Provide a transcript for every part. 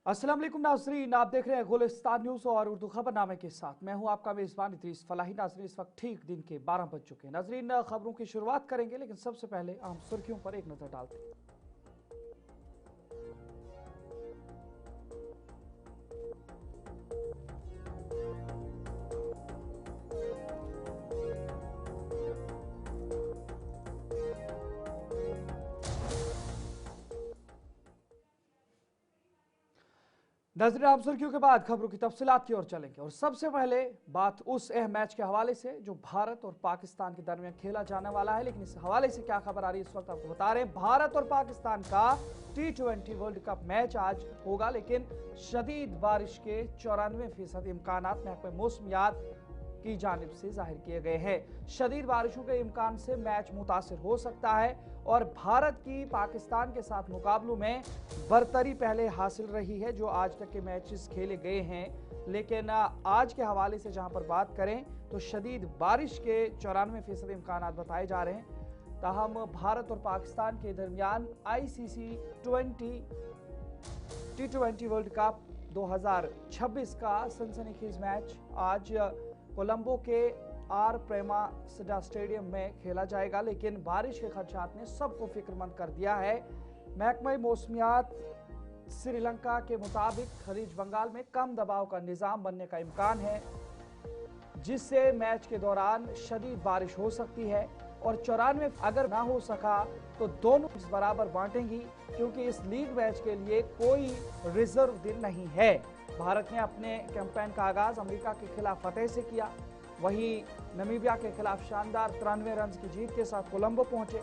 अस्सलाम वालेकुम नाजरीन, आप देख रहे हैं गुलिस्तान न्यूज़ और उर्दू खबरनामे के साथ मैं हूं आपका मेज़बान इद्रीस फलाही। नाजरीन, इस वक्त ठीक दिन के 12 बज चुके हैं। नाजरीन, खबरों की शुरुआत करेंगे, लेकिन सबसे पहले हम सुर्खियों पर एक नज़र डालते हैं। नाज़रीन, आप सुर्खियों के बाद खबरों की तफसीलात की ओर चलेंगे और सबसे पहले बात उस अहम मैच के हवाले से जो भारत और पाकिस्तान के दरमियान खेला जाने वाला है। लेकिन इस हवाले से क्या खबर आ रही है इस वक्त आपको बता रहे हैं। भारत और पाकिस्तान का T20 वर्ल्ड कप मैच आज होगा, लेकिन शदीद बारिश के 94% इम्कान महकमे मौसमियात की जानिब से जाहिर किए गए हैं। शदीद बारिशों के इम्कान से मैच मुतासिर हो सकता है और भारत की पाकिस्तान के साथ मुकाबलों में बरतरी पहले हासिल रही है जो आज तक के मैचेस खेले गए हैं। लेकिन आज के हवाले से जहां पर बात करें तो शदीद बारिश के 94% इम्कान बताए जा रहे हैं। ताहम भारत और पाकिस्तान के दरमियान ICC T20 वर्ल्ड कप 2026 का सनसनीखेज मैच आज कोलंबो के आर प्रेमासिडा स्टेडियम में खेला जाएगा, लेकिन बारिश के खदशात ने सबको फिक्रमंद कर दिया है। महकमा मौसमियात श्रीलंका के मुताबिक खलीज बंगाल में कम दबाव का निजाम बनने का इम्कान है, जिससे मैच के दौरान शदीद बारिश हो सकती है और 94 अगर ना हो सका तो दोनों बराबर बांटेंगी, क्योंकि इस लीग मैच के लिए कोई रिजर्व दिन नहीं है। भारत ने अपने कैंपेन का आगाज अमेरिका के खिलाफ फतेह से किया, वहीं नमीबिया के खिलाफ शानदार 93 रन की जीत के साथ कोलंबो पहुंचे,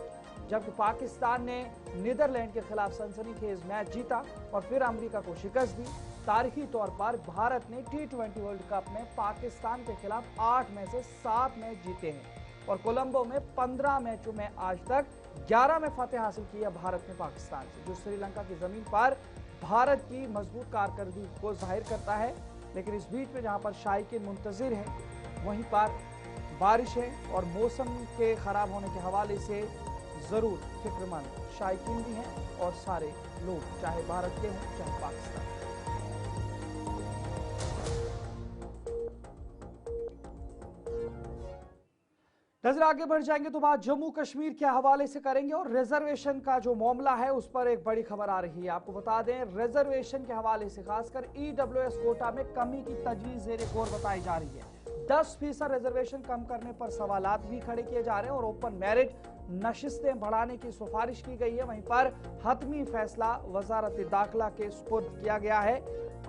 जबकि पाकिस्तान ने नीदरलैंड के खिलाफ सनसनीखेज मैच जीता और फिर अमेरिका को शिकस्त दी। तारीखी तौर पर भारत ने T20 वर्ल्ड कप में पाकिस्तान के खिलाफ 8 में से 7 मैच जीते हैं और कोलंबो में 15 मैचों में आज तक 11 में फतेह हासिल की है भारत ने पाकिस्तान से, जो श्रीलंका की जमीन पर भारत की मजबूत कारकर्दगी को जाहिर करता है। लेकिन इस बीच में जहां पर शायकीन मुंतजिर है, वहीं पर बारिशें और मौसम के खराब होने के हवाले से जरूर फिक्रमंद शायकीन भी हैं और सारे लोग, चाहे भारत के हों चाहे पाकिस्तान। नजर आगे बढ़ जाएंगे तो बात जम्मू कश्मीर के हवाले से करेंगे और रिजर्वेशन का जो मामला है उस पर एक बड़ी खबर आ रही है। आपको बता दें, रिजर्वेशन के हवाले से खासकर EWS कोटा में कमी की तजवीज ज़ेरे गौर बताई जा रही है। 10% रिजर्वेशन कम करने पर सवालात भी खड़े किए जा रहे हैं और ओपन मेरिट नशिस्तें बढ़ाने की सिफारिश की गई है। वहीं पर हतमी फैसला वजारत दाखिला के सुपुर्द किया गया है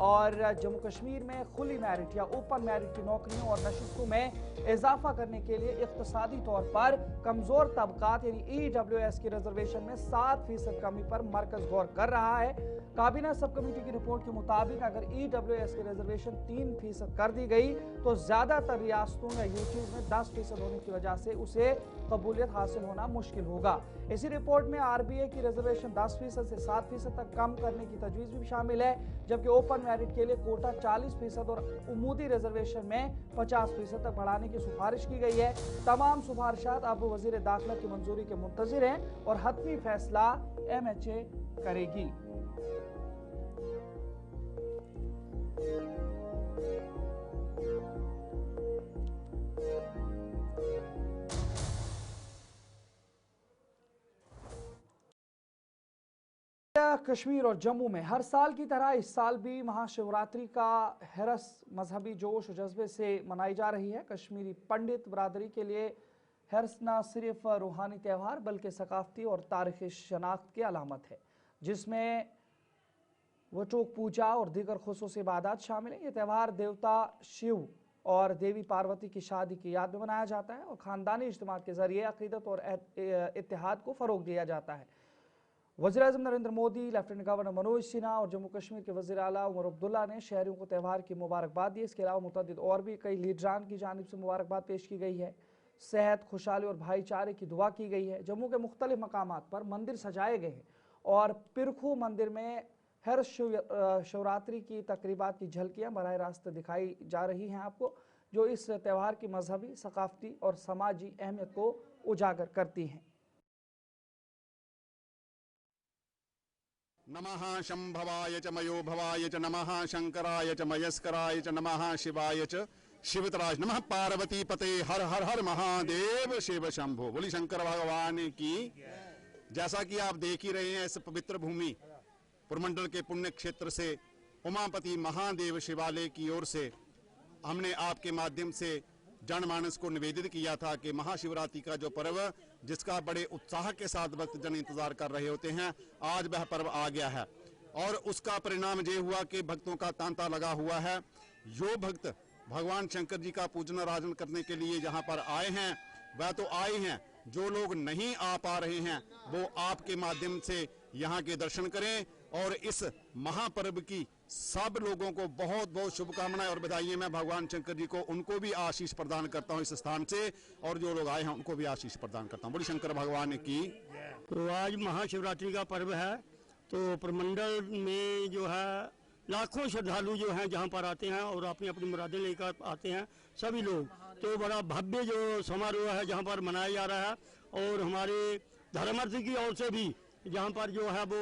और जम्मू कश्मीर में खुली मेरिट या ओपन मेरिट की नौकरियों और नशिस्तों में इजाफा करने के लिए इक्तसादी तौर पर कमजोर तबकात यानी EWS की रिजर्वेशन में 7% कमी पर मरकज गौर कर रहा है। काबीना सब कमेटी की रिपोर्ट के मुताबिक अगर EWS की रिजर्वेशन 3% कर दी गई तो ज्यादातर रियासतों या यूटीज में 10% होने की वजह से उसे कबूलियत हासिल होना मुश्किल होगा। इसी रिपोर्ट में RBA की रिजर्वेशन 10% से 7% तक कम करने की तजवीज भी शामिल है, जबकि ओपन मेरिट के लिए कोटा 40% और उमूदी रिजर्वेशन में 50% तक बढ़ाने की सिफारिश की गई है। तमाम सिफारिशात अब वजीर दाखिला की मंजूरी के मुंतजिर हैं और हतमी फैसला MHA करेगी। कश्मीर और जम्मू में हर साल की तरह इस साल भी महाशिवरात्रि का हिरस मजहबी जोश और जज्बे से मनाई जा रही है। कश्मीरी पंडित बरादरी के लिए हिरस न सिर्फ रूहानी त्यौहार बल्कि सकाफती और तारीखी शनाख्त की अलामत है, जिसमें वटोक पूजा और दीगर खुसूसी इबादत शामिल है। ये त्यौहार देवता शिव और देवी पार्वती की शादी की याद में मनाया जाता है और ख़ानदानी इज्तिमा के जरिए अक़ीदत और इत्तेहाद को फ़रोग़ दिया जाता है। वज़ीर-ए-आज़म नरेंद्र मोदी, लेफ्टिनेंट गवर्नर मनोज सिन्हा और जम्मू कश्मीर के वज़ीर आला उमर अब्दुल्ला ने शहरियों को त्यौहार की मुबारकबाद दी। इसके अलावा मुतअद्दिद और भी कई लीडरान की जानिब से मुबारकबाद पेश की गई है। सेहत, खुशहाली और भाईचारे की दुआ की गई है। जम्मू के मुख्तलिफ मकामात पर मंदिर सजाए गए हैं और पिरखू मंदिर में हर शिवरात्रि की तकरीबात की झलकियाँ बराह रास्त दिखाई जा रही हैं आपको, जो इस त्यौहार की मजहबी, सकाफती और समाजी अहमियत को उजागर करती हैं। नमः शंभवाय च मयो भवाय च नमः शंकराय च मयस्कराय च नमः शिवाय च शिवतराज नमः पार्वती पते हर हर हर महादेव शिव शंभो। बोली शंकर भगवान की। जैसा कि आप देख ही रहे हैं, इस पवित्र भूमि पुरमंडल के पुण्य क्षेत्र से उमापति महादेव शिवालय की ओर से हमने आपके माध्यम से जनमानस को निवेदित किया था कि महाशिवरात्रि का जो पर्व, जिसका बड़े उत्साह के साथ भक्तजन इंतजार कर रहे होते हैं, आज वह पर्व आ गया है। और उसका परिणाम ये हुआ कि भक्तों का तांता लगा हुआ है। जो भक्त भगवान शंकर जी का पूजन आराधन करने के लिए यहाँ पर आए हैं वह तो आए हैं, जो लोग नहीं आ पा रहे हैं वो आपके माध्यम से यहाँ के दर्शन करें। और इस महापर्व की सब लोगों को बहुत बहुत शुभकामनाएं और बधाइयां। मैं भगवान शंकर जी को, उनको भी आशीष प्रदान करता हूं इस स्थान से, और जो लोग आए हैं उनको भी आशीष प्रदान करता हूं। बोली शंकर भगवान की। तो आज महाशिवरात्रि का पर्व है, तो प्रमंडल में जो है लाखों श्रद्धालु जो हैं जहां पर आते हैं और अपनी अपनी मुरादें लेकर आते हैं सभी लोग। तो बड़ा भव्य जो समारोह है जहां पर मनाया जा रहा है, और हमारे धर्मार्थी की ओर से भी जहां पर जो है वो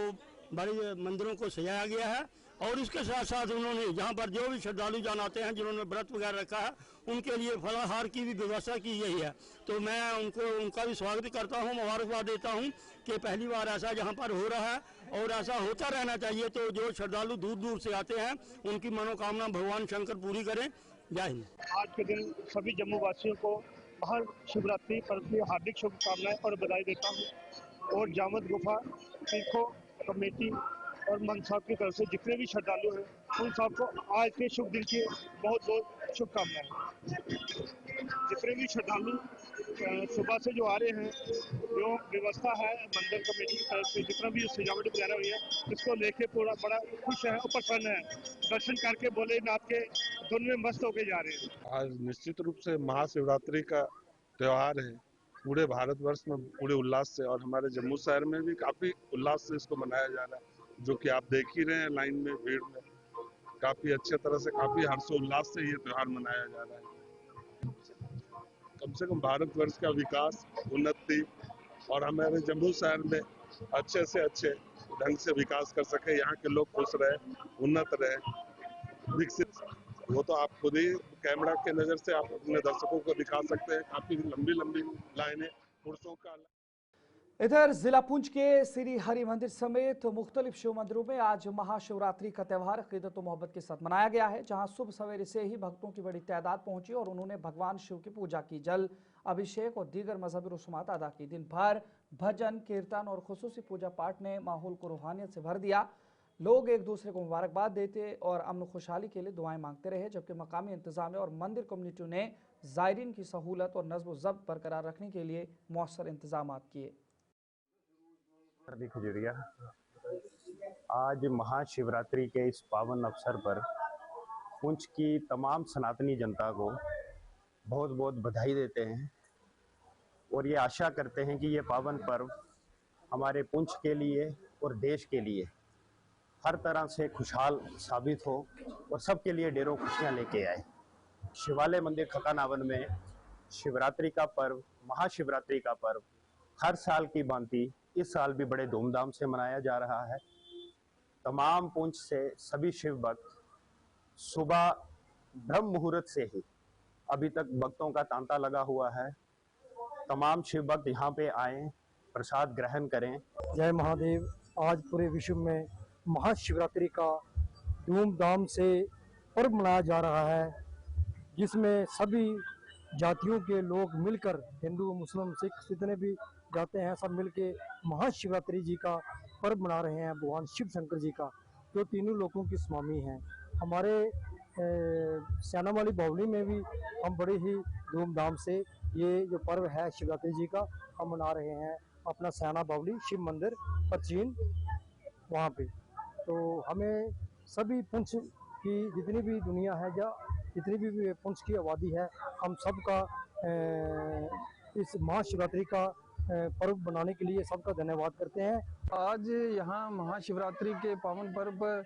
बड़े मंदिरों को सजाया गया है। और इसके साथ साथ उन्होंने जहाँ पर जो भी श्रद्धालु जान आते हैं जिन्होंने व्रत वगैरह रखा है उनके लिए फलाहार की भी व्यवस्था की गई है। तो मैं उनका भी स्वागत करता हूँ, मुबारकबाद देता हूँ कि पहली बार ऐसा यहाँ पर हो रहा है और ऐसा होता रहना चाहिए। तो जो श्रद्धालु दूर दूर से आते हैं उनकी मनोकामना भगवान शंकर पूरी करें। जय हिंद। आज के दिन सभी जम्मू वासियों को महाशिवरात्रि पर्व की हार्दिक शुभकामनाएं और बधाई देता हूँ। और जामद गुफा तीखो कमेटी और मन साहब की तरफ से जितने भी श्रद्धालु हैं उन सबको आज के शुभ दिन की बहुत बहुत शुभकामनाएं। जितने भी श्रद्धालु सुबह से जो आ रहे हैं, जो व्यवस्था है मंदिर कमेटी की तरफ से, जितना भी सजावट वगैरह हुई है, इसको लेके पूरा बड़ा खुश है और प्रसन्न है। दर्शन करके भोलेनाथ के धुन में मस्त होके जा रहे हैं। आज निश्चित रूप से महाशिवरात्रि का त्योहार है पूरे भारतवर्ष में पूरे उल्लास से, और हमारे जम्मू शहर में भी काफी उल्लास से इसको मनाया जा रहा है, जो कि आप देख ही रहे हैं लाइन में भीड़ में काफी अच्छे तरह से काफी हर्षोल्लास से ये त्योहार मनाया जा रहा है। कम से कम भारतवर्ष का विकास, उन्नति और हमारे जम्मू शहर में अच्छे से अच्छे ढंग से विकास कर सके, यहाँ के लोग खुश रहे, उन्नत रहे, विकसित। वो तो आप खुद ही कैमरा के नजर से आप अपने दर्शकों को दिखा सकते हैं। काफी लंबी लंबी लाइनें पुरुषों का। इधर जिला पुंछ के श्री हरि मंदिर समेत मुख्तलिफ शिव मंदिरों में आज महाशिवरात्रि का त्यौहार अकीदत और मोहब्बत के साथ मनाया गया है, जहां सुबह सवेरे से ही भक्तों की बड़ी तादाद पहुंची और उन्होंने भगवान शिव की पूजा की, जल अभिषेक और दीगर मजहबी रसूमात अदा की। दिन भर भजन कीर्तन और खुसूसी पूजा पाठ ने माहौल को रूहानियत से भर दिया। लोग एक दूसरे को मुबारकबाद देते और अमन खुशहाली के लिए दुआएं मांगते रहे, जबकि मकामी इंतजामिया और मंदिर कम्युनिटी ने जायरीन की सहूलत और नज़्म ज़ब्त बरकरार रखने के लिए मौसर इंतजाम किए। खजुरिया, आज महाशिवरात्रि के इस पावन अवसर पर पुंछ की तमाम सनातनी जनता को बहुत बहुत बधाई देते हैं और ये आशा करते हैं कि ये पावन पर्व हमारे पुंछ के लिए और देश के लिए हर तरह से खुशहाल साबित हो और सबके लिए ढेरों खुशियां लेके आए। शिवालय मंदिर खकानावन में शिवरात्रि का पर्व, महाशिवरात्रि का पर्व हर साल की भांति इस साल भी बड़े धूमधाम से मनाया जा रहा है। तमाम पुंछ से सभी शिव भक्त सुबह ब्रह्म मुहूर्त से ही अभी तक भक्तों का तांता लगा हुआ है। तमाम शिव भक्त यहाँ पे आए, प्रसाद ग्रहण करें। जय महादेव। आज पूरे विश्व में महाशिवरात्रि का धूमधाम से पर्व मनाया जा रहा है, जिसमें सभी जातियों के लोग मिलकर, हिंदू मुस्लिम सिख जितने भी जाते हैं सब मिलके महाशिवरात्रि जी का पर्व मना रहे हैं, भगवान शिव शंकर जी का, जो तीनों लोगों की स्वामी हैं। हमारे सैनावाली बावली में भी हम बड़े ही धूमधाम से ये जो पर्व है शिवरात्रि जी का हम मना रहे हैं। अपना सैना बावली शिव मंदिर प्राचीन वहाँ पे, तो हमें सभी पुंछ की जितनी भी दुनिया है या जितनी भी पुंछ की आबादी है, हम सबका इस महाशिवरात्रि का पर्व बनाने के लिए सबका धन्यवाद करते हैं। आज यहाँ महाशिवरात्रि के पावन पर्व पर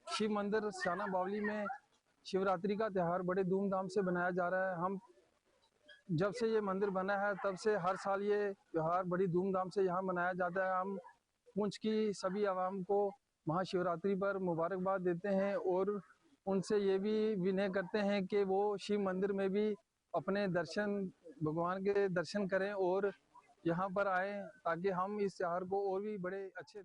शिव मंदिर सैना बावली में शिवरात्रि का त्यौहार बड़े धूमधाम से बनाया जा रहा है। हम जब से ये मंदिर बना है तब से हर साल ये त्यौहार बड़ी धूमधाम से यहाँ मनाया जाता है। हम पुंछ की सभी आवाम को महाशिवरात्रि पर मुबारकबाद देते हैं और उनसे ये भी विनय करते हैं कि वो शिव मंदिर में भी अपने दर्शन, भगवान के दर्शन करें और यहाँ पर आए ताकि हम इस त्योहार को और भी बड़े अच्छे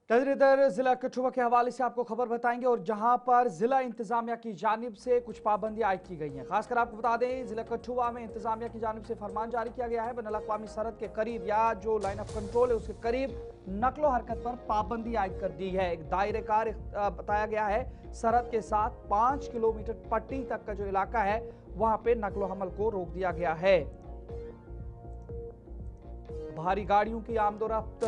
नजर इधर जिला कठुआ के हवाले से आपको खबर बताएंगे और जहां पर जिला इंतजामिया की जानिब से कुछ पाबंदियां आयद की गई हैं। खासकर आपको बता दें जिला कठुआ में इंतजामिया की जानिब से फरमान जारी किया गया है। बैनुल अक़वामी सरहद के करीब या जो लाइन ऑफ कंट्रोल है उसके करीब नकलो हरकत पर पाबंदी आयद कर दी है। एक दायरेकार बताया गया है सरहद के साथ 5 किलोमीटर पट्टी तक का जो इलाका है वहां पे नकलो हमल को रोक दिया गया है। भारी गाड़ियों की आमदोरफ्त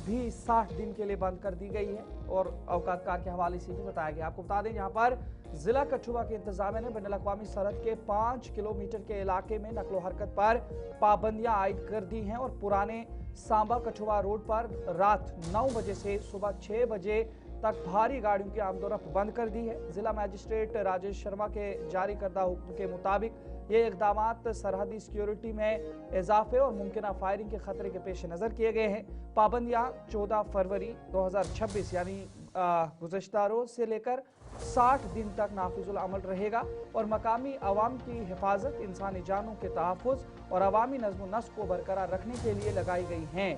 भी 60 दिन के लिए बंद कर दी गई है और औकातकार के हवाले से भी बताया गया। आपको बता दें यहाँ पर जिला कठुआ के इंतजामिया ने बैनुल अक़वामी सरहद के 5 किलोमीटर के इलाके में नकलो हरकत पर पाबंदियां आयद कर दी हैं और पुराने सांबा कठुआ रोड पर रात 9 बजे से सुबह 6 बजे तक भारी गाड़ियों की आमदोरफ्त बंद कर दी है। जिला मजिस्ट्रेट राजेश शर्मा के जारी करदा हुक्म के मुताबिक ये इकदामात सरहदी सिक्योरिटी में इजाफे और मुमकिन फायरिंग के खतरे के पेश नज़र किए गए हैं। पाबंदियां 14 फरवरी 2026 यानी गुज़श्ता रोज से लेकर 60 दिन तक नाफिजुल अमल रहेगा और मकामी अवाम की हिफाजत, इंसानी जानों के तहफ़्फ़ुज़ और अवामी नज़्म व नस्क़ को बरकरार रखने के लिए लगाई गई हैं।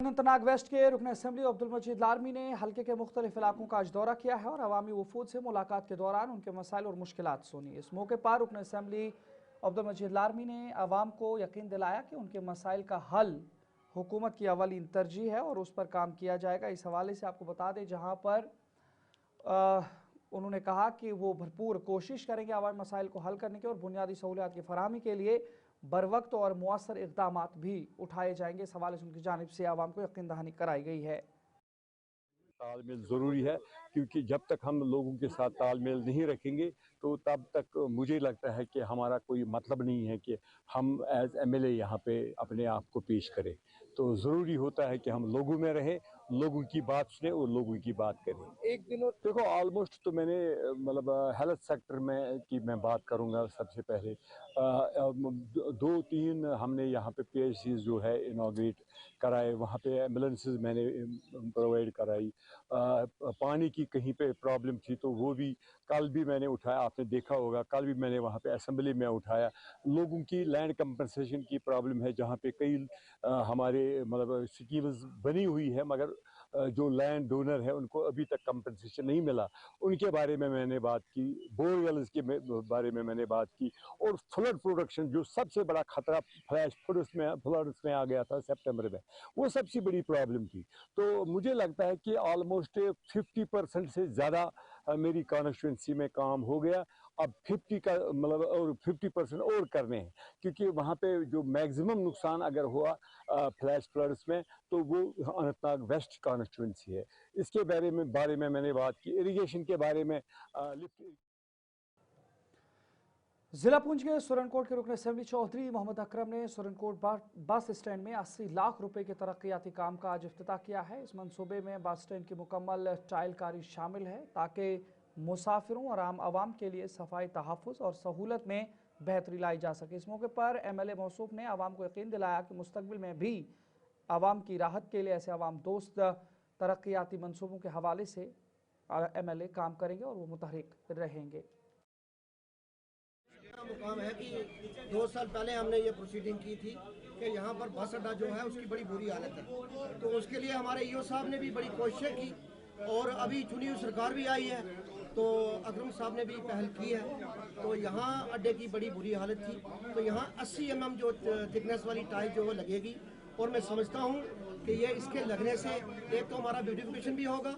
अनंतनाग वेस्ट के रुकन असेंबली अब्दुल मजीद लारमी ने हल्के के मुख्तलिफ इलाकों का आज दौरा किया है और अवामी वफूद से मुलाकात के दौरान उनके मसाइल और मुश्किलात सुनी। इस मौके पर रुकन असेंबली अब्दुल मजीद लारमी ने अवाम को यकीन दिलाया कि उनके मसाइल का हल हुकूमत की अवलीन तरजीह है और उस पर काम किया जाएगा। इस हवाले से आपको बता दें जहाँ पर उन्होंने कहा कि वो भरपूर कोशिश करेंगे अवामी मसाइल को हल करने की और बुनियादी सहूलियात की फराहमी के लिए बरवक्त और मुअस्सर इक़दामात भी उठाए जाएंगे। इस हवाले से उनकी जानिब से आवाम को यकीन दहानी कराई गई है। तालमेल ज़रूरी है क्योंकि जब तक हम लोगों के साथ तालमेल नहीं रखेंगे तो तब तक मुझे लगता है कि हमारा कोई मतलब नहीं है कि हम एज एमएलए यहाँ पे अपने आप को पेश करें। तो ज़रूरी होता है कि हम लोगों में रहें, लोगों की बात सुने और लोगों की बात करें। एक दिन देखो ऑलमोस्ट तो मैंने मतलब हेल्थ सेक्टर में की मैं बात करूँगा। सबसे पहले 2-3 हमने यहाँ पे PHCs जो है इनॉग्रेट कराए, वहाँ पे एम्बुलेंसेस मैंने प्रोवाइड कराई। पानी की कहीं पे प्रॉब्लम थी तो वो भी कल भी मैंने उठाया, आपने देखा होगा कल भी मैंने वहाँ पे असेंबली में उठाया। लोगों की लैंड कंपनसेशन की प्रॉब्लम है जहाँ पे कई हमारे मतलब स्कीम्स बनी हुई है मगर जो लैंड डोनर है उनको अभी तक कंपनसेशन नहीं मिला, उनके बारे में मैंने बात की। बोरवेल्स के बारे में मैंने बात की और फ्लड प्रोडक्शन जो सबसे बड़ा खतरा फ्लैश फ्लड्स में आ गया था सितंबर में, वो सबसे बड़ी प्रॉब्लम थी। तो मुझे लगता है कि ऑलमोस्ट 50% से ज़्यादा मेरी कॉन्स्टिट्यूंसी में काम हो गया। अब 50 का मतलब और 50% और करने हैं क्योंकि वहाँ पे जो मैक्सिमम नुकसान अगर हुआ फ्लैश फ्लड्स में तो वो अनंतनाग वेस्ट कॉन्स्टिट्यूंसी है। इसके बारे में मैंने बात की। इरिगेशन के बारे में जिला पुंछ के सुरनकोट के रुकन असेंबली चौधरी मोहम्मद अकरम ने सुरनकोट बस स्टैंड में 80 लाख रुपए के तरक्याती काम का आज इफ्तिताह किया है। इस मंसूबे में बस स्टैंड की मुकम्मल टाइलकारी शामिल है ताकि मुसाफिरों और आम आवाम के लिए सफाई तहफ़्फ़ुज़ और सहूलत में बेहतरी लाई जा सके। इस मौके पर MLA मौसूफ ने आवाम को यकीन दिलाया कि मुस्तक़बिल में भी आवाम की राहत के लिए ऐसे आवाम दोस्त तरक्याती मंसूबों के हवाले से MLA काम करेंगे और वो मुतहरिक रहेंगे। मुकाम है कि 2 साल पहले हमने ये प्रोसीडिंग की थी कि यहाँ पर बस अड्डा जो है उसकी बड़ी बुरी हालत है, तो उसके लिए हमारे ईओ साहब ने भी बड़ी कोशिशें की और अभी चुनी हुई सरकार भी आई है तो अकरम साहब ने भी पहल की है। तो यहाँ अड्डे की बड़ी बुरी हालत थी, तो यहाँ 80 mm जो थिकनेस वाली टाइल जो है लगेगी और मैं समझता हूँ कि ये इसके लगने से एक तो हमारा ब्यूटिफिकेशन भी होगा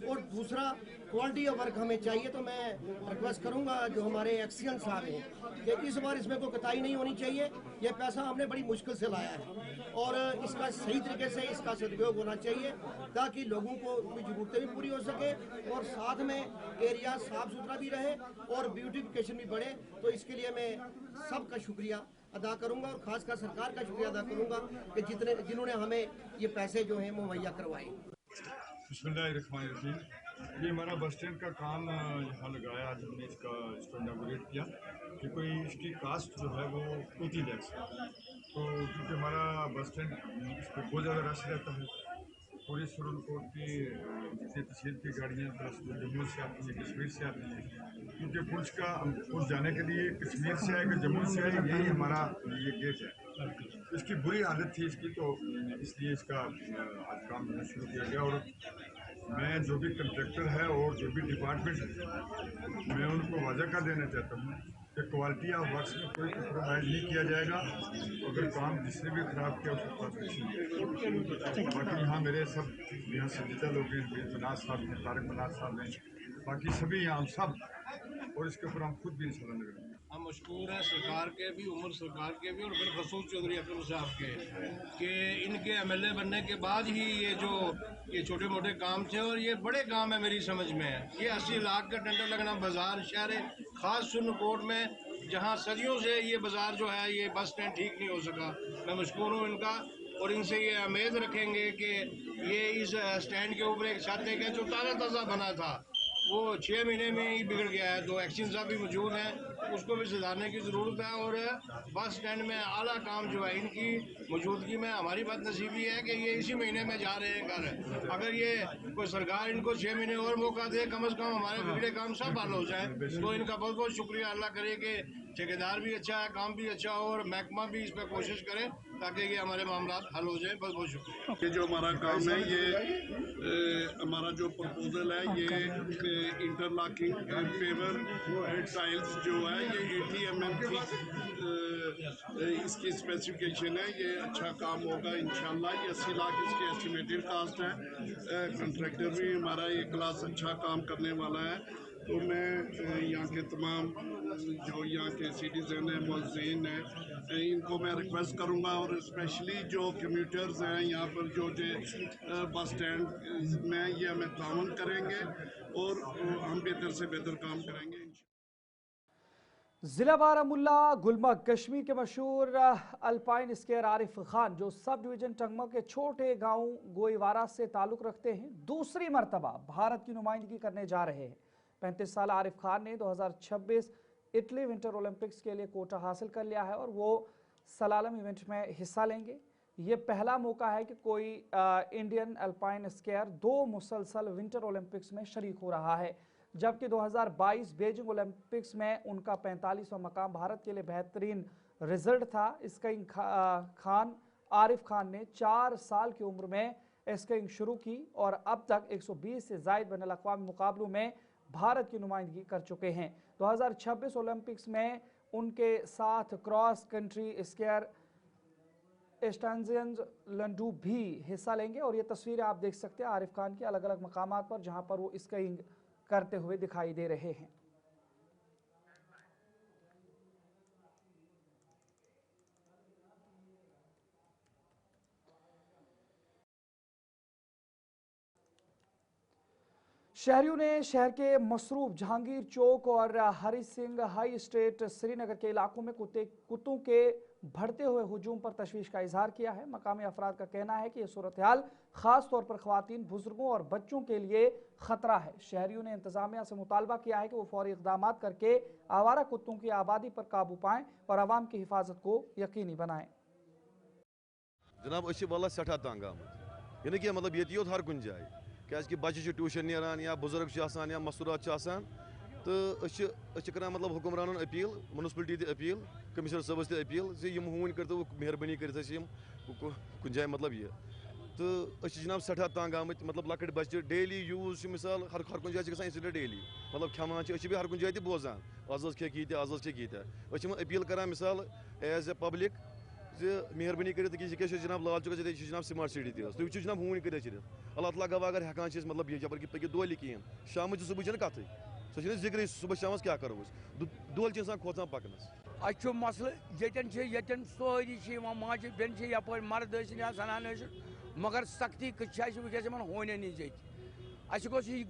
और दूसरा क्वालिटी ऑफ वर्क हमें चाहिए। तो मैं रिक्वेस्ट करूंगा जो हमारे एक्सीएन साहब हैं कि इस बार इसमें कोई कताई नहीं होनी चाहिए। ये पैसा हमने बड़ी मुश्किल से लाया है और इसका सही तरीके से इसका सदुपयोग होना चाहिए ताकि लोगों को उनकी ज़रूरतें भी पूरी हो सके और साथ में एरिया साफ सुथरा भी रहे और ब्यूटिफिकेशन भी बढ़े। तो इसके लिए मैं सबका शुक्रिया अदा करूंगा और खासकर सरकार का शुक्रिया अदा करूंगा कि जिन्होंने हमें ये पैसे जो हैं मुहैया करवाए। बिस्मिल्लाहिर्रहमानिर्रहीम। ये हमारा बस स्टैंड का काम यहाँ लगाया, आज हमने इसको इनॉग्रेट किया कि कोई इसकी कास्ट जो है वो 80 लाख है। तो क्योंकि हमारा बस स्टैंड इस पर बहुत ज़्यादा रश रहता है, पूरी सुरनकोट की जितनी तहसील की गाड़ियाँ प्लस जम्मू से आती हैं, कश्मीर से आती हैं, क्योंकि पुंछ जाने के लिए कश्मीर से आए कि जम्मू से आए, यही हमारा ये गेट है। इसकी बुरी हालत थी इसकी, तो इसलिए इसका आज काम शुरू किया गया। और मैं जो भी कंट्रैक्टर है और जो भी डिपार्टमेंट है, मैं उनको वादा कर देना चाहता हूँ कि क्वालिटी ऑफ वर्क्स में कोई कम्प्रोमाइज़ नहीं किया जाएगा। अगर काम जिसने भी ख़राब किया उसको परफेक्शन। बाकी यहाँ मेरे सब यहाँ संजीदा लोग हैं, मनाज साहब हैं, तारक मनाज साहब हैं, बाकी सभी यहाँ सब, और इसके ऊपर हम खुद भी इंशाल्लाह लग रहे हैं। हम मशकूर हैं सरकार के भी, उमर सरकार के भी, और फिर खसूस चौधरी अब्दुल साहब के कि इनके MLA बनने के बाद ही ये छोटे मोटे काम थे और ये बड़े काम है मेरी समझ में। ये 80 लाख का टेंडर लगना बाजार शहर ख़ास सुरनकोट में, जहाँ सदियों से ये बाजार जो है ये बस स्टैंड ठीक नहीं हो सका। मैं मशकूर हूँ इनका, और इनसे ये उम्मीद रखेंगे कि ये इस स्टैंड के ऊपर एक छत है जो ताज़ा बना था वो 6 महीने में ही बिगड़ गया है। तो एक्शन साहब भी मौजूद हैं, उसको भी सुधारने की ज़रूरत है। और बस स्टैंड में आला काम जो है इनकी मौजूदगी में हमारी बदनसीबी है कि ये इसी महीने में जा रहे हैं घर। अगर ये कोई सरकार इनको 6 महीने और मौका दे, कम से कम हमारे बिगड़े काम सब हल हो जाए। तो इनका बहुत बहुत शुक्रिया। अल्लाह करे कि ठेकेदार भी अच्छा है, काम भी अच्छा हो, और महकमा भी इस पर कोशिश करे ताकि ये हमारे मामला हल हो जाए। बहुत बहुत शुक्रिया। ये जो हमारा काम है, ये हमारा जो प्रपोजल है, ये इंटरलॉकिंग पेवर टाइल्स जो है ये 80 mm की इसकी स्पेसिफिकेशन है। ये अच्छा काम होगा इंशाल्लाह। ये 80 लाख इसकी एस्टिमेटेड कास्ट है। कंट्रैक्टर भी हमारा ये क्लास अच्छा काम करने वाला है। तो मैं यहाँ के तमाम जो यहाँ के सिटीज़न हैं, मुअज़्ज़िन हैं, इनको मैं रिक्वेस्ट करूँगा, और स्पेशली जो कम्यूटर्स हैं यहाँ पर जो बस स्टैंड में, ये हमें ताउन करेंगे और हम बेहतर से बेहतर काम करेंगे। जिला बारामुल्ला गुलमर्ग कश्मीर के मशहूर अल्पाइन स्कीयर आरिफ खान, जो सब डिवीजन टंगमा के छोटे गांव गोईवारा से ताल्लुक़ रखते हैं, दूसरी मरतबा भारत की नुमाइंदगी करने जा रहे हैं। 35 साल आरिफ खान ने 2026 इटली विंटर ओलंपिक्स के लिए कोटा हासिल कर लिया है और वो सलालम इवेंट में हिस्सा लेंगे। ये पहला मौका है कि कोई इंडियन अल्पाइन स्कीयर 2 मुसलसल विंटर ओलंपिक्स में शरीक हो रहा है, जबकि 2022 बीजिंग ओलंपिक्स में उनका 45वां मकाम भारत के लिए बेहतरीन रिजल्ट था। स्कीइंग खान आरिफ खान ने 4 साल की उम्र में स्कीइंग शुरू की और अब तक 120 से ज़ायद बैनुल-अक़वामी मुकाबलों में भारत की नुमाइंदगी कर चुके हैं। 2026 ओलंपिक्स में उनके साथ क्रॉस कंट्री स्कीयर स्टैंजियन लंडू भी हिस्सा लेंगे। और ये तस्वीरें आप देख सकते हैं आरिफ खान की अलग अलग मकामात पर, जहां पर वो स्कीइंग करते हुए दिखाई दे रहे हैं। शहरियों ने शहर के मसरूफ जहांगीर चौक और हरी सिंह हाई स्ट्रीट श्रीनगर के इलाकों में कुत्तों के बढ़ते हुए हुजूम पर तशवीश का इजहार किया है। मकामी अफराद का कहना है कि यह सूरत हाल खास तौर पर ख्वातीन, बुजुर्गों और बच्चों के लिए खतरा है। शहरियों ने इंतजामिया से मुतालबा किया है कि वो फौरी इकदाम करके आवारा कुत्तों की आबादी पर काबू पाएं और आवाम की हिफाजत को यकीनी बनाएं। जनाब वाला सठा तंग आमत यानी कि मतलब ये योत हर कुछ जाए क्या बच्चे ट्यूशन नीरान या बुजुर्ग या मसूरात तो कर मतलब हुक्मरान अपील, म्यूनसिपलिटी अपील, कमिश्नर साहबस अपील हून करो मेहरबानी कर कुछ जाए मतलब ये तो जनाब सठा तंग आमत मतलब लकट बच्चे डेली यूज मिसाल हर कुछ जाए इंसिडेंट डेली मतलब खेमान भी हर कुछ जाए बोजान आज खे आज खे अपील कर मिसाल एज ए पब्लिक मेहरबानी कर जनाब लाल चौक जनाब स्मार्ट सिटी तुम जनाब हून कर अल्लाह ताला गवाह अगर हेकान मतलब ये जबर पकि दोल कहें शाम सुबह कत सो जिक्र सुबह शाम क्या करो दोल इंसान खोचान पकनस अच्छ मसल ये सारी माज बेन यप मर्द या जनान मगर सख्ती वस होन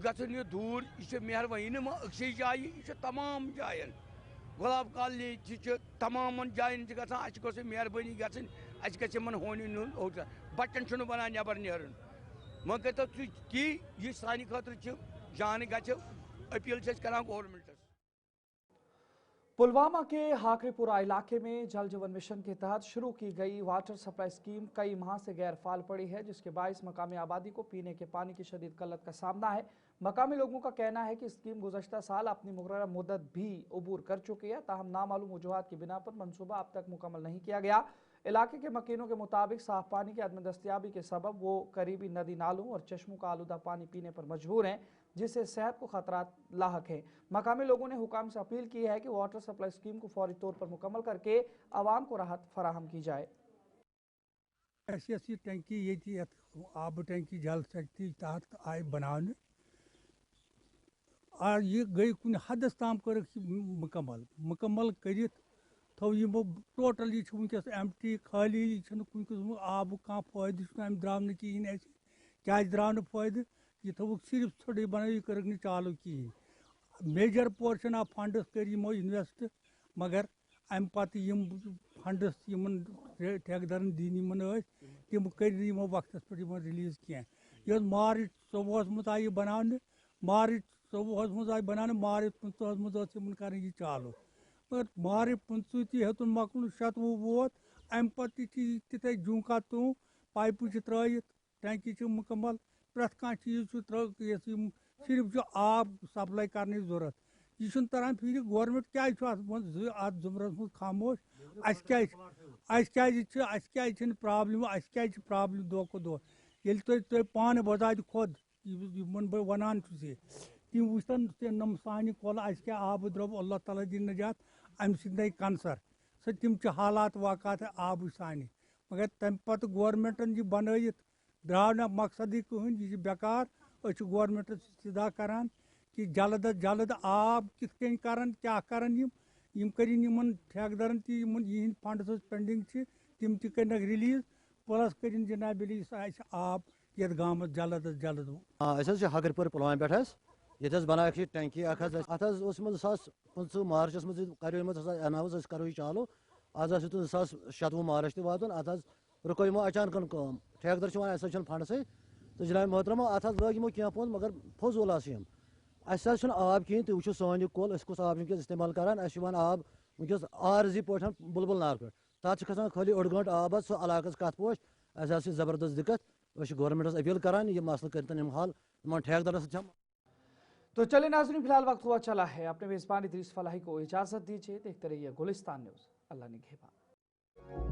गन दूर यह मेहरबानी अक्सै जाए यह तमाम जायन गुलाब कॉलोनी तमाम जायन गई मेहरबानी गन होन बच्चन बनान नबर नेरन वो करो ती यह सान खतर जान ग अपील करान गवर्नमेंट। पुलवामा के हाकरीपुरा इलाके में जल जीवन मिशन के तहत शुरू की गई वाटर सप्लाई स्कीम कई माह से गैर फाल पड़ी है, जिसके बायस मकामी आबादी को पीने के पानी की शदीद किल्लत का सामना है। मकामी लोगों का कहना है कि स्कीम गुज़श्ता साल अपनी मुकर्रर मुद्दत भी अबूर कर चुकी है, ताहम नामालूम वजूहात की बिना पर मनसूबा अब तक मुकम्मल नहीं किया गया। इलाके के मकीनों के मुताबिक साफ पानी की अदम दस्तियाबी के सबब वो करीबी नदी नालों और चश्मों का आलूदा पानी पीने पर मजबूर हैं, जिससे सेहत को खतरात लाहक हैं। मकामी लोगों ने हुकाम से अपील की है कि वाटर सप्लाई स्कीम को फौरी तौर पर मुकम्मल करके आवाम को राहत फराहम की जाए। ऐसी टंकी ये आब टंकी जल शक्ति तहत आय बनाने ये गई कुन हदस ताम कर मुकम्मल कर टोटल ये वनकस एम्प्टी खाली कुन आब कह फायदे द्राव न कहें क्या द्राव न फायदे ये थोक सिर्फ थोड़े बन कर चालू कहें। मेजर पोर्शन ऑफ फंड्स कर इन्वेस्ट मगर अम पत फंड्स ठेकेदारन दिन तम कर वक्त पे रिलीज कह मार्च 14 मज आई बनाने मार्च 14 मज आई बनाने मार्च 15 मज कर चालू मगर मार्च 15 ती हेतुन मकल 27 वोत अम पे तिथे जूका तू पाइप त्रत टंकी मुकम्मल प्रत कह चीज सिर्फ आब सप्लाई करने जरूरत यह तरान फिर गवर्नमेंट क्या अत जुमरस मज खामोश क्या प्रॉब्लम दो को दो ये तुम पान बजाय खुद बह वन तम वुचन नम सान कल क्या आब द्रव अल्लाह ताला दिन नजात अम सद कंसर तम हालात वाक़ात आब सान मगर तम पत गवर्नमेंटन यह बनत द्राव ना मकसद कहन यह बेकार गवर्नमेंट सिदा करान कि जल्द अज जल्द आब कित क्या करन यम कर ठेकेदारन तहद फंड्स पेंडिंग तम तक रिलीज प्लस कर जनाब आब ये गाँव जल्द अज जल्द हगरपुर पुलवामा पे ये बना टंकी अत 2015 मार्चस मज कर अनाउंस करो चालू आज 2027 मार्च तान अत रुको अचानक कम ठेकेदार वन फंड से तो जनाब मोहतरमा अत लग कह पोन मगर फजूल अस आब कहें तुम वो सान कुल कस आब वनकस इस्तेमाल करान आब वनकस आरजी पे बुलबुल नार पे तक खसान खाली ओड गंट आब सो इलाकस कत पोश अस जबरदस्त दिक्कत गवर्नमेंटस अपील करान यह मसल कर हल ठेकेदार। तो चलिए नाज़रीन, फिलहाल वक्त हुआ चला है, अपने मेज़बान इदरीस फलाही को इजाज़त दीजिए। देखते रहिए गुलिस्तान न्यूज़। अल्लाह निगहबान।